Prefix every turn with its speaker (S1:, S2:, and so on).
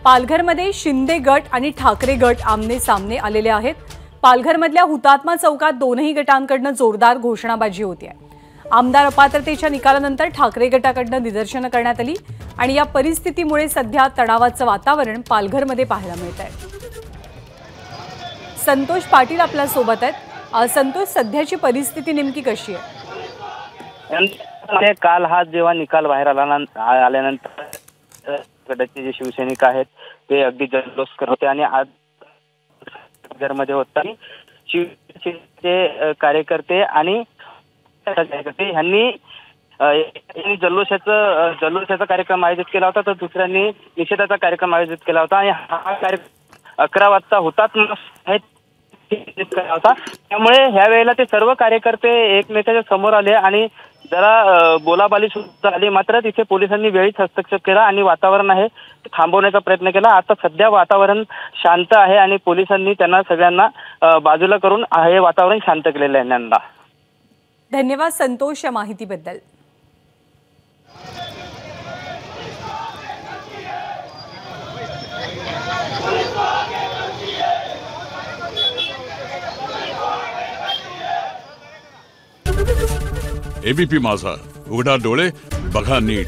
S1: पालघरमध्ये शिंदे गट आणि ठाकरे गट आमने सामने आलेले आहेत। पालघरमधल्या हुतात्मा चौकात दोनही गटांकडून जोरदार घोषणाबाजी होती आहे। आमदार अपात्रतेच्या निकालानंतर ठाकरे गटाकडून निदर्शनं करण्यात आली आणि या परिस्थितीमुळे सध्या तणावाचं वातावरण पालघरमध्ये पाहायला मिळतंय। संतोष पाटील आपल्या सोबत आहेत। संतोष, सध्याची परिस्थिती नेमकी कशी आहे?
S2: काल हा जेव्हा निकाल बाहेर आल्यानंतर गटाचे जे शिवसैनिक आहेत ते अगदी जल्लोष करत होते आणि आज मध्ये होता शिवसेनेचे कार्यकर्ते आणि यांनी जल्लोषाचा कार्यक्रम आयोजित केला होता, तर दुसऱ्यांनी निषेधाचा कार्यक्रम आयोजित केला होता आणि हा कार्यक्रम 11 वाजता हुतात्मा होता। त्यामुळे ह्या वेळेला ते सर्व कार्यकर्ते एकमेकांच्या समोर आले आणि जरा बोलाबाली सुद्धा आली, मात्र तिथे पोलिसांनी वेळीच हस्तक्षेप केला आणि वातावरण आहे थांबवण्याचा प्रयत्न केला। आता सध्या वातावरण शांत आहे आणि पोलिसांनी त्यांना सगळ्यांना बाजूला करून हे वातावरण शांत केलेलं आहे। नंदा,
S1: धन्यवाद संतोष या माहितीबद्दल।
S3: एबीपी माझा, उघडा डोळे बघा नीट।